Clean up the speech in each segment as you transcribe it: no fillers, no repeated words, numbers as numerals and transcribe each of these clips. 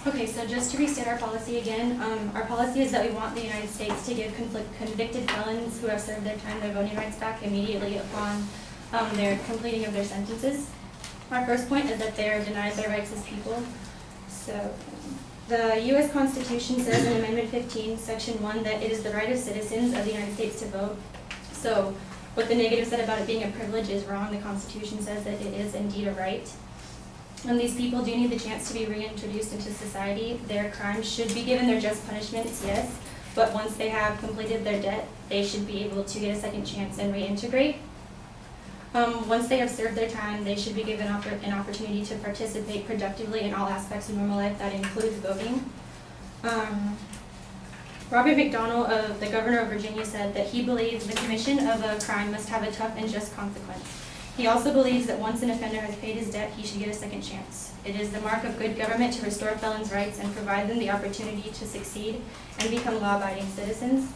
Okay, so just to restate our policy again, our policy is that we want the United States to give convicted felons who have served their time their voting rights back immediately upon their completing of their sentences. Our first point is that they are denied their rights as people. So the U.S. Constitution says in Amendment 15, Section 1, that it is the right of citizens of the United States to vote. So what the negative said about it being a privilege is wrong. The Constitution says that it is indeed a right. And these people do need the chance to be reintroduced into society. Their crimes should be given their just punishments, yes, but once they have completed their debt, they should be able to get a second chance and reintegrate. Once they have served their time, they should be given an opportunity to participate productively in all aspects of normal life. That includes voting. Robert McDonnell, the governor of Virginia, said that he believes the commission of a crime must have a tough and just consequence. He also believes that once an offender has paid his debt, he should get a second chance. It is the mark of good government to restore felons' rights and provide them the opportunity to succeed and become law-abiding citizens.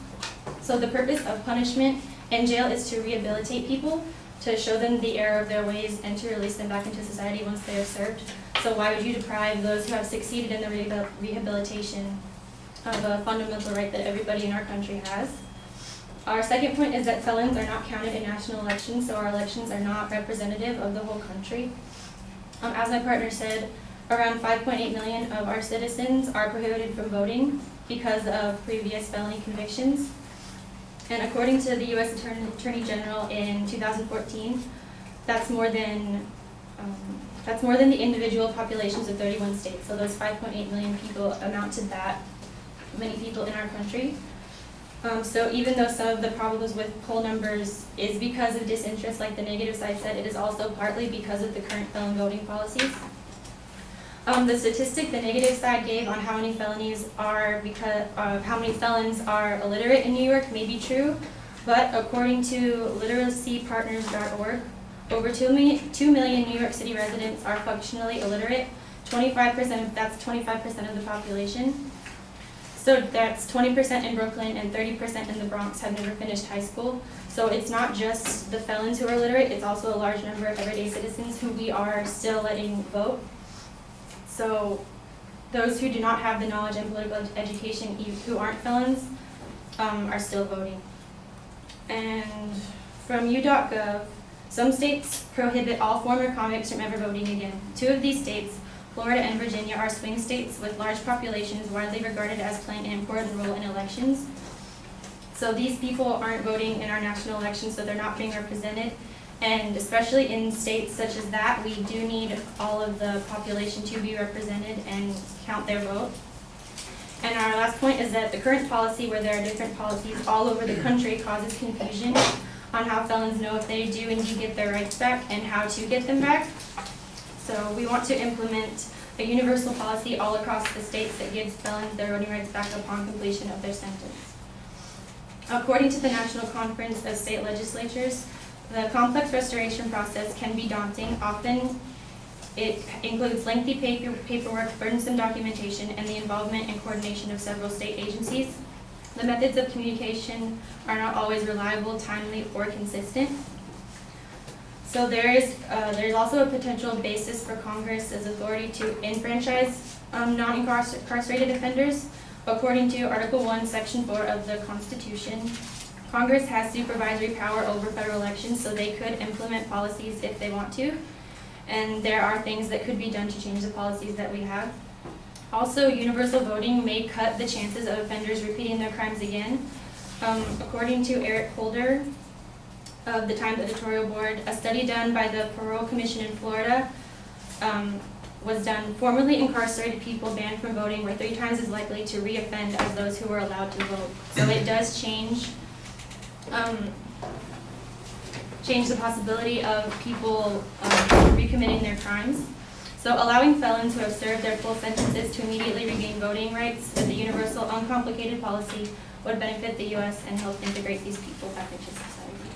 So the purpose of punishment in jail is to rehabilitate people, to show them the error of their ways, and to release them back into society once they are served. So why would you deprive those who have succeeded in the rehabilitation of a fundamental right that everybody in our country has? Our second point is that felons are not counted in national elections, so our elections are not representative of the whole country. As my partner said, around 5.8 million of our citizens are prohibited from voting because of previous felony convictions. And according to the U.S. Attorney General in 2014, that's more than the individual populations of 31 states. So those 5.8 million people amount to that many people in our country. So even though some of the problems with poll numbers is because of disinterest, like the negative side said, it is also partly because of the current felon voting policies. The statistic the negative side gave on how many felonies are because of how many felons are illiterate in New York may be true, but according to literacypartners.org, over 2 million New York City residents are functionally illiterate. 25% of the population. So that's 20% in Brooklyn and 30% in the Bronx have never finished high school. So it's not just the felons who are illiterate, it's also a large number of everyday citizens who we are still letting vote. So those who do not have the knowledge and political education, who aren't felons, are still voting. And from u.gov, some states prohibit all former convicts from ever voting again. 2 of these states, Florida and Virginia, are swing states with large populations widely regarded as playing an important role in elections. So these people aren't voting in our national elections, so they're not being represented. And especially in states such as that, we do need all of the population to be represented and count their vote. And our last point is that the current policy, where there are different policies all over the country, causes confusion on how felons know if they do indeed get their rights back and how to get them back. So we want to implement a universal policy all across the states that gives felons their voting rights back upon completion of their sentence. According to the National Conference of State Legislatures, the complex restoration process can be daunting. Often it includes lengthy paperwork, burdensome documentation, and the involvement and coordination of several state agencies. The methods of communication are not always reliable, timely, or consistent. So there's also a potential basis for Congress's authority to enfranchise non-incarcerated offenders. According to Article 1, Section 4 of the Constitution, Congress has supervisory power over federal elections, so they could implement policies if they want to. And there are things that could be done to change the policies that we have. Also, universal voting may cut the chances of offenders repeating their crimes again. According to Eric Holder of the Times editorial board, a study done by the Parole Commission in Florida was done. Formerly incarcerated people banned from voting were 3 times as likely to reoffend as those who were allowed to vote. So it does change the possibility of people recommitting their crimes. So allowing felons who have served their full sentences to immediately regain voting rights as a universal, uncomplicated policy would benefit the U.S. and help integrate these people back into society.